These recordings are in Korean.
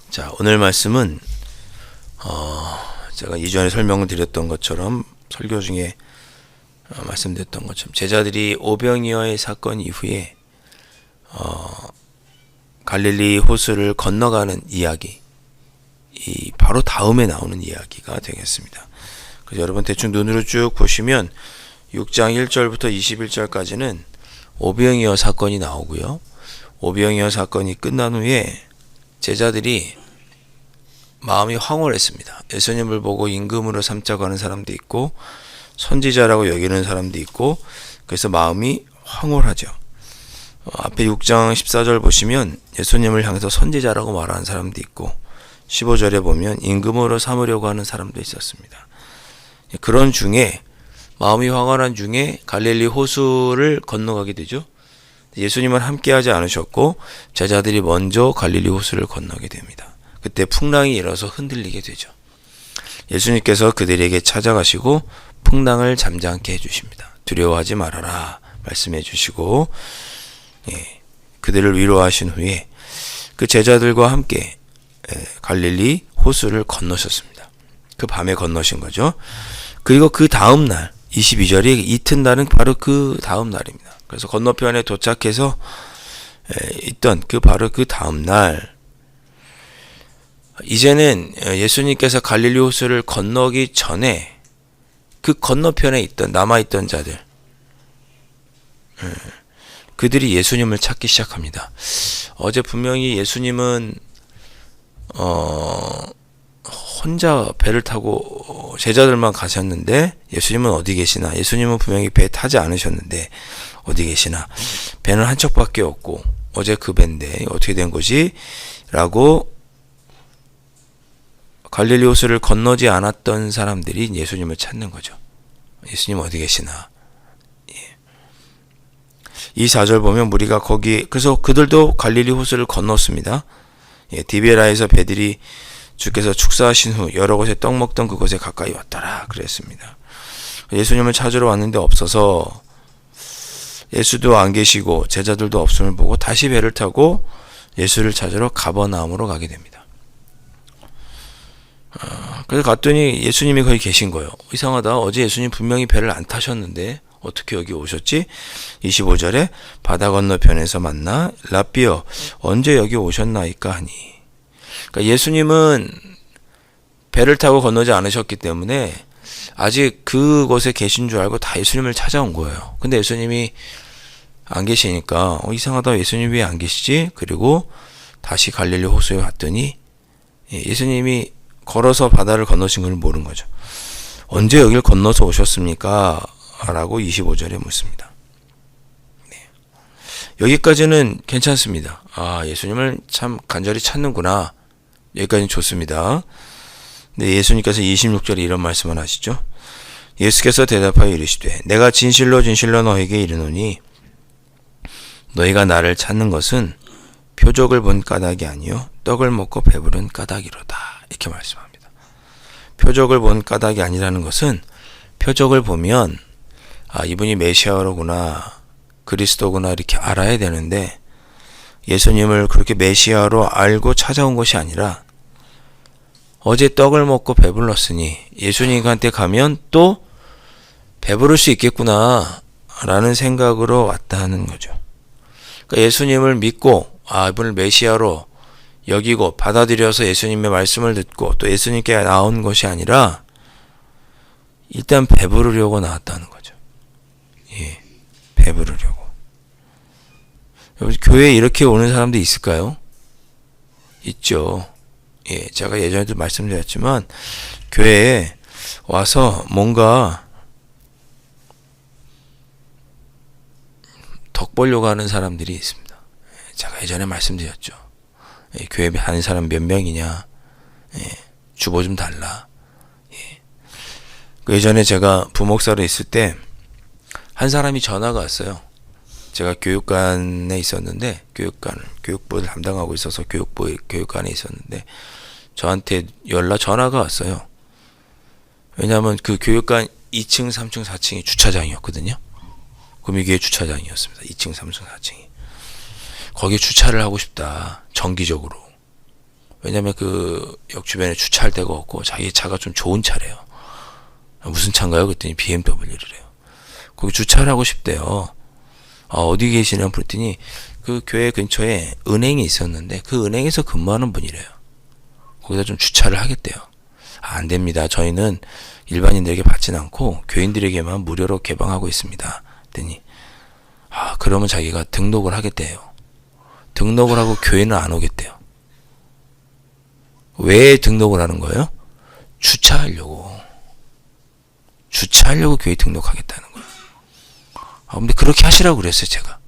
자, 오늘 말씀은 제가 이전에 설명을 드렸던 것처럼 설교 중에 말씀드렸던 것처럼 제자들이 오병이어의 사건 이후에 갈릴리 호수를 건너가는 이야기, 이 바로 다음에 나오는 이야기가 되겠습니다. 그래서 여러분 대충 눈으로 쭉 보시면 6장 1절부터 21절까지는 오병이어 사건이 나오고요. 오병이어 사건이 끝난 후에 제자들이 마음이 황홀했습니다. 예수님을 보고 임금으로 삼자고 하는 사람도 있고 선지자라고 여기는 사람도 있고, 그래서 마음이 황홀하죠. 앞에 6장 14절 보시면 예수님을 향해서 선지자라고 말하는 사람도 있고 15절에 보면 임금으로 삼으려고 하는 사람도 있었습니다. 그런 중에 마음이 황홀한 중에 갈릴리 호수를 건너가게 되죠. 예수님은 함께하지 않으셨고 제자들이 먼저 갈릴리 호수를 건너게 됩니다. 그때 풍랑이 일어서 흔들리게 되죠. 예수님께서 그들에게 찾아가시고 풍랑을 잠잠케 해주십니다. 두려워하지 말아라 말씀해 주시고 그들을 위로하신 후에 그 제자들과 함께 갈릴리 호수를 건너셨습니다. 그 밤에 건너신 거죠. 그리고 그 다음 날 22절이 이튿날은 바로 그 다음 날입니다. 그래서 건너편에 도착해서 있던 바로 그 다음 날, 이제는 예수님께서 갈릴리 호수를 건너기 전에 그 건너편에 있던 남아있던 자들, 그들이 예수님을 찾기 시작합니다. 어제 분명히 예수님은 혼자 배를 타고 제자들만 가셨는데 예수님은 어디 계시나? 예수님은 분명히 배 타지 않으셨는데 어디 계시나? 배는 한 척밖에 없고 어제 그 배인데 어떻게 된 거지? 라고 갈릴리 호수를 건너지 않았던 사람들이 예수님을 찾는 거죠. 예수님 어디 계시나? 이 4절 보면 무리가 그래서 그들도 갈릴리 호수를 건넜습니다. 디베라에서 배들이 주께서 축사하신 후 여러 곳에 떡 먹던 그곳에 가까이 왔더라 그랬습니다. 예수님을 찾으러 왔는데 없어서 예수도 안 계시고 제자들도 없음을 보고 다시 배를 타고 예수를 찾으러 가버나움으로 가게 됩니다. 그래서 갔더니 예수님이 거기 계신 거예요. 이상하다. 어제 예수님 분명히 배를 안 타셨는데 어떻게 여기 오셨지? 25절에 바다 건너편에서 만나 라삐어 언제 여기 오셨나이까 하니. 그러니까 예수님은 배를 타고 건너지 않으셨기 때문에 아직 그곳에 계신 줄 알고 다 예수님을 찾아온 거예요. 근데 예수님이 안 계시니까 이상하다. 예수님이 왜 안 계시지? 그리고 다시 갈릴리 호수에 갔더니 예수님이 걸어서 바다를 건너신 걸 모르는 거죠. 언제 여길 건너서 오셨습니까? 라고 25절에 묻습니다. 여기까지는 괜찮습니다. 예수님을 참 간절히 찾는구나. 여기까지는 좋습니다. 근데 예수님께서 26절에 이런 말씀을 하시죠. 예수께서 대답하여 이르시되 내가 진실로 진실로 너에게 이르노니 너희가 나를 찾는 것은 표적을 본 까닭이 아니요 떡을 먹고 배부른 까닭이로다. 이렇게 말씀합니다. 표적을 본 까닭이 아니라는 것은 표적을 보면 이분이 메시아로구나, 그리스도구나 이렇게 알아야 되는데 예수님을 그렇게 메시아로 알고 찾아온 것이 아니라 어제 떡을 먹고 배불렀으니 예수님한테 가면 또 배부를 수 있겠구나 라는 생각으로 왔다는 거죠. 그러니까 예수님을 믿고 이분을 메시아로 여기고 받아들여서 예수님의 말씀을 듣고 또 예수님께 나온 것이 아니라 일단 배부르려고 나왔다는 거죠. 배부르려고. 교회에 이렇게 오는 사람도 있을까요? 있죠. 제가 예전에도 말씀드렸지만 교회에 와서 뭔가 덕 보려고 하는 사람들이 있습니다. 제가 예전에 말씀드렸죠. 교회 하는 사람 몇 명이냐, 주보 좀 달라. 예전에 제가 부목사로 있을 때 한 사람이 전화가 왔어요. 제가 교육관에 있었는데 교육부를 담당하고 있어서 교육관에 있었는데 저한테 전화가 왔어요. 왜냐하면 그 교육관 2층, 3층, 4층이 주차장이었거든요. 구미교회 주차장이었습니다. 2층, 3층, 4층이. 거기에 주차를 하고 싶다. 정기적으로. 왜냐면 그 역 주변에 주차할 데가 없고 자기 차가 좀 좋은 차래요. 무슨 차인가요? 그랬더니 BMW를 해요. 거기 주차를 하고 싶대요. 어디 계시냐고 그랬더니 그 교회 근처에 은행이 있었는데 그 은행에서 근무하는 분이래요. 거기다 좀 주차를 하겠대요. 안 됩니다. 저희는 일반인들에게 받진 않고 교인들에게만 무료로 개방하고 있습니다. 그랬더니 그러면 자기가 등록을 하겠대요. 등록을 하고 교회는 안 오겠대요. 왜 등록을 하는 거예요? 주차하려고 교회 등록하겠다는 거예요. 근데 그렇게 하시라고 그랬어요, 제가.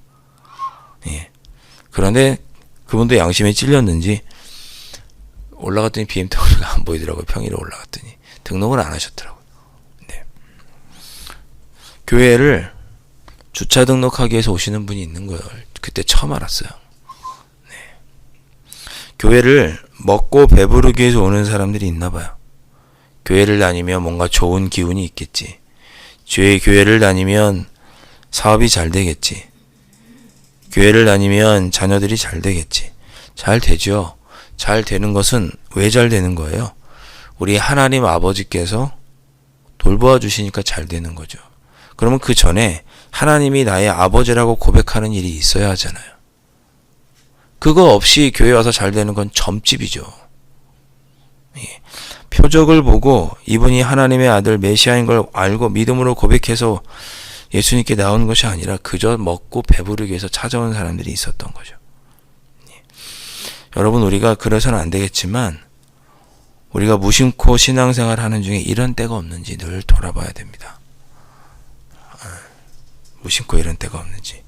예. 그런데 그분도 양심에 찔렸는지 올라갔더니 BMW가 안 보이더라고요. 평일에 올라갔더니 등록을 안 하셨더라고요. 네. 교회를 주차 등록하기 위해서 오시는 분이 있는 걸 그때 처음 알았어요. 네. 교회를 먹고 배부르기 위해서 오는 사람들이 있나 봐요. 교회를 다니면 뭔가 좋은 기운이 있겠지. 교회를 다니면 사업이 잘 되겠지. 교회를 다니면 자녀들이 잘 되겠지. 잘 되죠. 잘 되는 것은 왜 잘 되는 거예요? 우리 하나님 아버지께서 돌보아 주시니까 잘 되는 거죠. 그러면 그 전에 하나님이 나의 아버지라고 고백하는 일이 있어야 하잖아요. 그거 없이 교회 와서 잘 되는 건 점집이죠. 예. 표적을 보고 이분이 하나님의 아들 메시아인 걸 알고 믿음으로 고백해서 예수님께 나온 것이 아니라 그저 먹고 배부르기 위해서 찾아온 사람들이 있었던 거죠. 예. 여러분, 우리가 그래서는 안 되겠지만 우리가 무심코 신앙생활 하는 중에 이런 때가 없는지 늘 돌아봐야 됩니다. 무심코 이런 때가 없는지.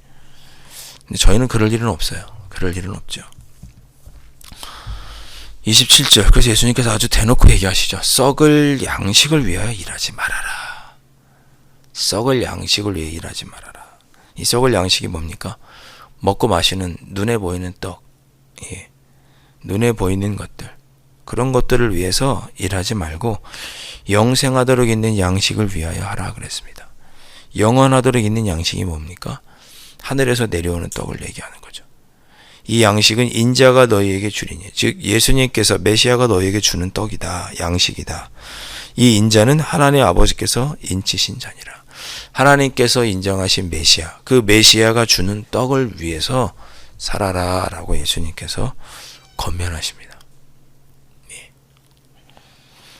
근데 저희는 그럴 일은 없어요. 그럴 일은 없죠. 27절. 그래서 예수님께서 아주 대놓고 얘기하시죠. 썩을 양식을 위하여 일하지 말아라. 썩을 양식을 위해 일하지 말아라. 이 썩을 양식이 뭡니까? 먹고 마시는 눈에 보이는 떡, 예. 눈에 보이는 것들, 그런 것들을 위해서 일하지 말고 영생하도록 있는 양식을 위하여 하라 그랬습니다. 영원하도록 있는 양식이 뭡니까? 하늘에서 내려오는 떡을 얘기하는 거죠. 이 양식은 인자가 너희에게 주리니, 즉 예수님께서 메시아가 너희에게 주는 떡이다, 양식이다. 이 인자는 하나님 아버지께서 인치신 자니라. 하나님께서 인정하신 메시아, 그 메시아가 주는 떡을 위해서 살아라 라고 예수님께서 권면하십니다.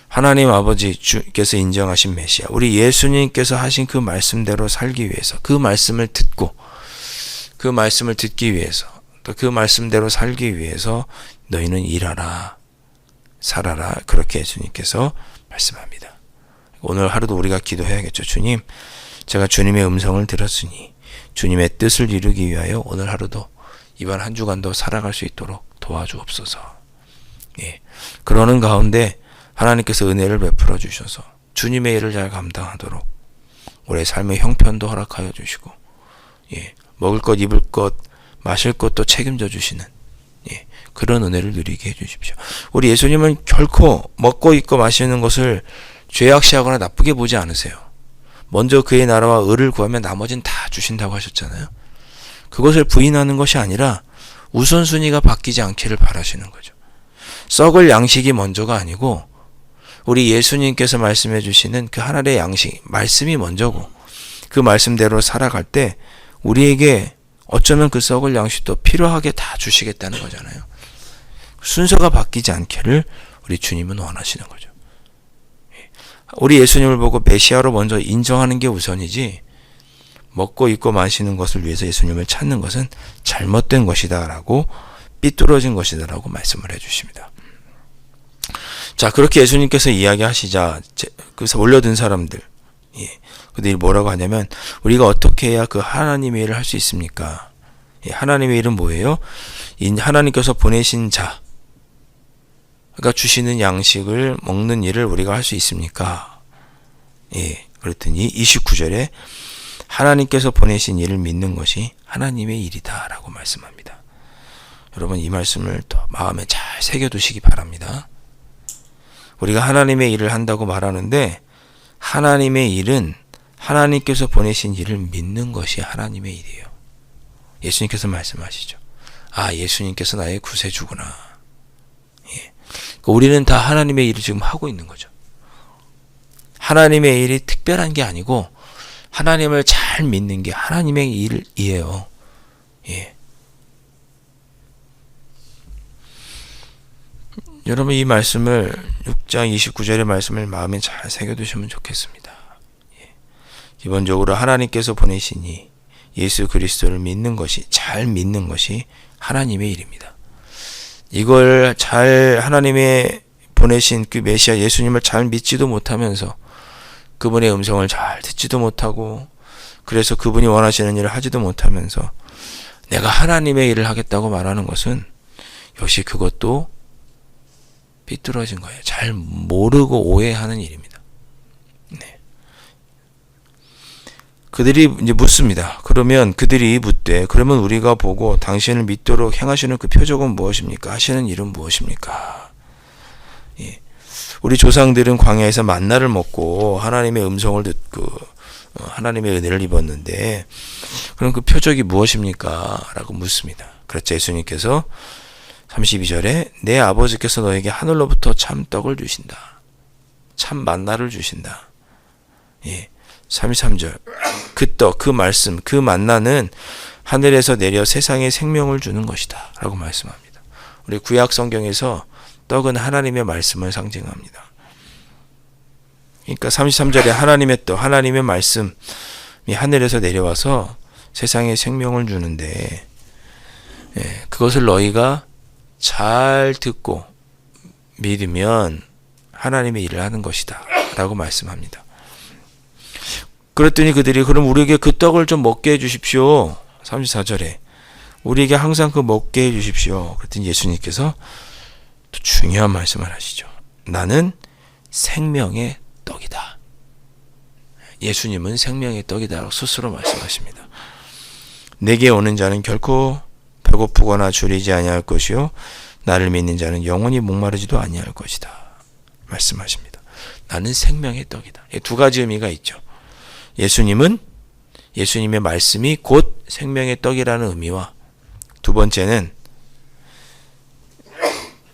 하나님 아버지께서 인정하신 메시아, 우리 예수님께서 하신 그 말씀대로 살기 위해서, 그 말씀을 듣기 위해서, 또 그 말씀대로 살기 위해서 너희는 일하라, 살아라, 그렇게 예수님께서 말씀합니다. 오늘 하루도 우리가 기도해야겠죠. 주님, 제가 주님의 음성을 들었으니 주님의 뜻을 이루기 위하여 오늘 하루도, 이번 한 주간도 살아갈 수 있도록 도와주옵소서. 예. 그러는 가운데 하나님께서 은혜를 베풀어 주셔서 주님의 일을 잘 감당하도록 우리의 삶의 형편도 허락하여 주시고, 예. 먹을 것, 입을 것, 마실 것도 책임져 주시는, 예. 그런 은혜를 누리게 해 주십시오. 우리 예수님은 결코 먹고 입고 마시는 것을 죄악시하거나 나쁘게 보지 않으세요. 먼저 그의 나라와 의를 구하면 나머지는 다 주신다고 하셨잖아요. 그것을 부인하는 것이 아니라 우선순위가 바뀌지 않기를 바라시는 거죠. 썩을 양식이 먼저가 아니고 우리 예수님께서 말씀해 주시는 그 하나의 양식, 말씀이 먼저고, 그 말씀대로 살아갈 때 우리에게 어쩌면 그 썩을 양식도 필요하게 다 주시겠다는 거잖아요. 순서가 바뀌지 않기를 우리 주님은 원하시는 거죠. 우리 예수님을 보고 메시아로 먼저 인정하는 게 우선이지, 먹고 입고 마시는 것을 위해서 예수님을 찾는 것은 잘못된 것이다 라고, 삐뚤어진 것이다 라고 말씀을 해주십니다. 자, 그렇게 예수님께서 이야기하시자 그래서 올려든 사람들, 예, 그들이 뭐라고 하냐면, 우리가 어떻게 해야 그 하나님의 일을 할 수 있습니까? 예, 하나님의 일은 뭐예요? 하나님께서 보내신 자, 그러니까 주시는 양식을 먹는 일을 우리가 할 수 있습니까? 예, 그랬더니 29절에 하나님께서 보내신 일을 믿는 것이 하나님의 일이다 라고 말씀합니다. 여러분, 이 말씀을 또 마음에 잘 새겨두시기 바랍니다. 우리가 하나님의 일을 한다고 말하는데 하나님의 일은 하나님께서 보내신 일을 믿는 것이 하나님의 일이에요. 예수님께서 말씀하시죠. 아, 예수님께서 나의 구세주구나. 예. 그러니까 우리는 다 하나님의 일을 지금 하고 있는 거죠. 하나님의 일이 특별한 게 아니고 하나님을 잘 믿는 게 하나님의 일이에요. 예. 여러분 이 말씀을 6장 29절의 말씀을 마음에 잘 새겨두시면 좋겠습니다. 예. 기본적으로 하나님께서 보내신 이 예수 그리스도를 믿는 것이 잘 믿는 것이 하나님의 일입니다. 이걸 잘 하나님의 보내신 그 메시아 예수님을 잘 믿지도 못하면서 그분의 음성을 잘 듣지도 못하고 그래서 그분이 원하시는 일을 하지도 못하면서 내가 하나님의 일을 하겠다고 말하는 것은 역시 그것도 삐뚤어진 거예요. 잘 모르고 오해하는 일입니다. 네. 그들이 이제 묻습니다. 그러면 그들이 묻되 그러면 우리가 보고 당신을 믿도록 행하시는 그 표적은 무엇입니까? 하시는 일은 무엇입니까? 예. 우리 조상들은 광야에서 만나를 먹고 하나님의 음성을 듣고 하나님의 은혜를 입었는데 그럼 그 표적이 무엇입니까? 라고 묻습니다. 그렇죠. 예수님께서 32절에 내 아버지께서 너에게 하늘로부터 참 떡을 주신다. 참 만나를 주신다. 예. 33절 그 떡, 그 말씀, 그 만나는 하늘에서 내려 세상에 생명을 주는 것이다. 라고 말씀합니다. 우리 구약 성경에서 떡은 하나님의 말씀을 상징합니다. 그러니까 33절에 하나님의 떡, 하나님의 말씀이 하늘에서 내려와서 세상에 생명을 주는데 예, 그것을 너희가 잘 듣고 믿으면 하나님의 일을 하는 것이다. 라고 말씀합니다. 그랬더니 그들이 그럼 우리에게 그 떡을 좀 먹게 해주십시오. 34절에 우리에게 항상 그 먹게 해주십시오. 그랬더니 예수님께서 또 중요한 말씀을 하시죠. 나는 생명의 떡이다. 예수님은 생명의 떡이다. 스스로 말씀하십니다. 내게 오는 자는 결코 배고프거나 줄이지 아니할 것이요 나를 믿는 자는 영원히 목마르지도 아니할 것이다. 말씀하십니다. 나는 생명의 떡이다. 두 가지 의미가 있죠. 예수님은 예수님의 말씀이 곧 생명의 떡이라는 의미와 두 번째는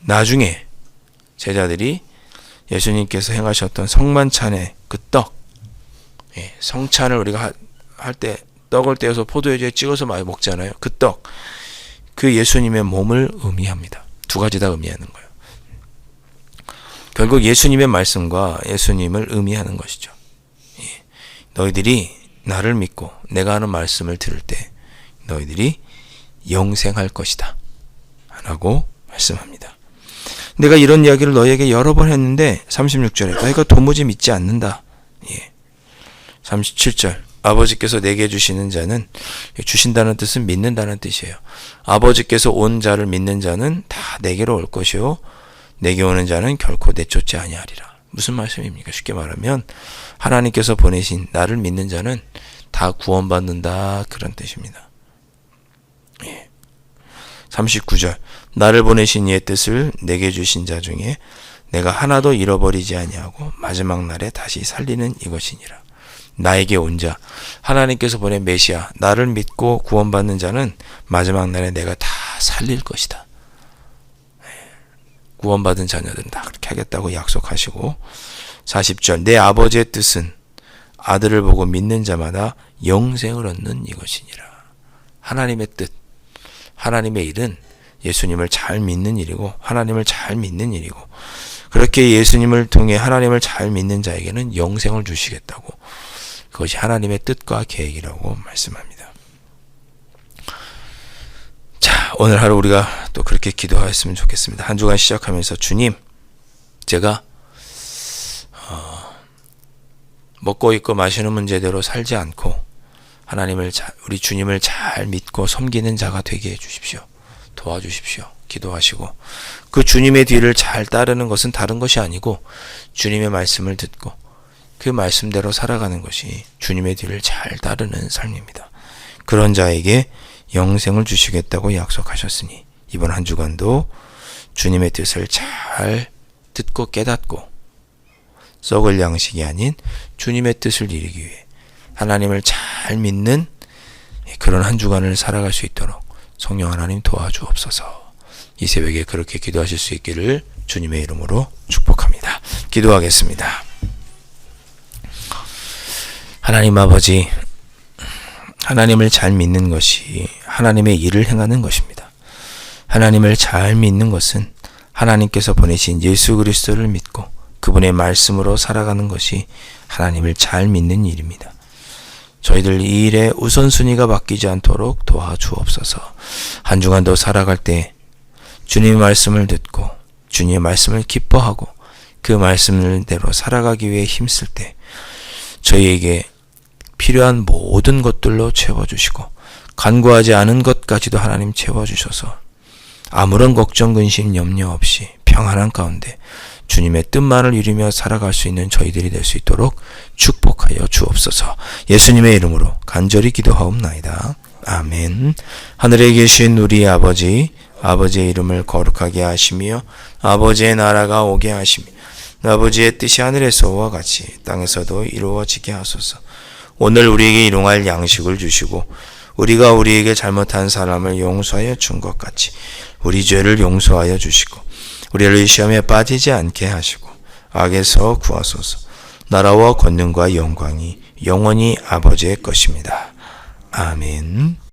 나중에 제자들이 예수님께서 행하셨던 성만찬의 그 떡, 성찬을 우리가 할 때 떡을 떼어서 포도주에 찍어서 많이 먹잖아요. 그 떡, 그 예수님의 몸을 의미합니다. 두 가지 다 의미하는 거예요. 결국 예수님의 말씀과 예수님을 의미하는 것이죠. 너희들이 나를 믿고 내가 하는 말씀을 들을 때 너희들이 영생할 것이다. 라고 말씀합니다. 내가 이런 이야기를 너희에게 여러 번 했는데 36절에 너희가 도무지 믿지 않는다. 37절 아버지께서 내게 주시는 자는 주신다는 뜻은 믿는다는 뜻이에요. 아버지께서 온 자를 믿는 자는 다 내게로 올 것이요 내게 오는 자는 결코 내쫓지 아니하리라. 무슨 말씀입니까? 쉽게 말하면 하나님께서 보내신 나를 믿는 자는 다 구원받는다 그런 뜻입니다. 39절 나를 보내신 이의 뜻을 내게 주신 자 중에 내가 하나도 잃어버리지 아니하고 마지막 날에 다시 살리는 이것이니라. 나에게 온 자, 하나님께서 보낸 메시아, 나를 믿고 구원받는 자는 마지막 날에 내가 다 살릴 것이다. 구원받은 자녀들은 다 그렇게 하겠다고 약속하시고 40절 내 아버지의 뜻은 아들을 보고 믿는 자마다 영생을 얻는 이것이니라. 하나님의 뜻, 하나님의 일은 예수님을 잘 믿는 일이고 하나님을 잘 믿는 일이고 그렇게 예수님을 통해 하나님을 잘 믿는 자에게는 영생을 주시겠다고 그것이 하나님의 뜻과 계획이라고 말씀합니다. 자, 오늘 하루 우리가 또 그렇게 기도하였으면 좋겠습니다. 한 주간 시작하면서 주님, 제가 먹고 입고 마시는 문제대로 살지 않고 하나님을 우리 주님을 잘 믿고 섬기는 자가 되게 해주십시오. 도와주십시오. 기도하시고 그 주님의 뒤를 잘 따르는 것은 다른 것이 아니고 주님의 말씀을 듣고 그 말씀대로 살아가는 것이 주님의 뒤를 잘 따르는 삶입니다. 그런 자에게 영생을 주시겠다고 약속하셨으니 이번 한 주간도 주님의 뜻을 잘 듣고 깨닫고 썩을 양식이 아닌 주님의 뜻을 이루기 위해 하나님을 잘 믿는 그런 한 주간을 살아갈 수 있도록 성령 하나님 도와주옵소서. 이 새벽에 그렇게 기도하실 수 있기를 주님의 이름으로 축복합니다. 기도하겠습니다. 하나님 아버지, 하나님을 잘 믿는 것이 하나님의 일을 행하는 것입니다. 하나님을 잘 믿는 것은 하나님께서 보내신 예수 그리스도를 믿고 그분의 말씀으로 살아가는 것이 하나님을 잘 믿는 일입니다. 저희들 이 일에 우선순위가 바뀌지 않도록 도와주옵소서. 한 주간도 살아갈 때 주님의 말씀을 듣고 주님의 말씀을 기뻐하고 그 말씀대로 살아가기 위해 힘쓸 때 저희에게 필요한 모든 것들로 채워주시고 간구하지 않은 것까지도 하나님 채워주셔서 아무런 걱정, 근심, 염려 없이 평안한 가운데 주님의 뜻만을 이루며 살아갈 수 있는 저희들이 될 수 있도록 축복하여 주옵소서. 예수님의 이름으로 간절히 기도하옵나이다. 아멘. 하늘에 계신 우리 아버지, 아버지의 이름을 거룩하게 하시며 아버지의 나라가 오게 하시며 아버지의 뜻이 하늘에서와 같이 땅에서도 이루어지게 하소서. 오늘 우리에게 일용할 양식을 주시고 우리가 우리에게 잘못한 사람을 용서하여 준 것 같이 우리 죄를 용서하여 주시고 우리를 시험에 빠지지 않게 하시고 악에서 구하소서. 나라와 권능과 영광이 영원히 아버지의 것입니다. 아멘.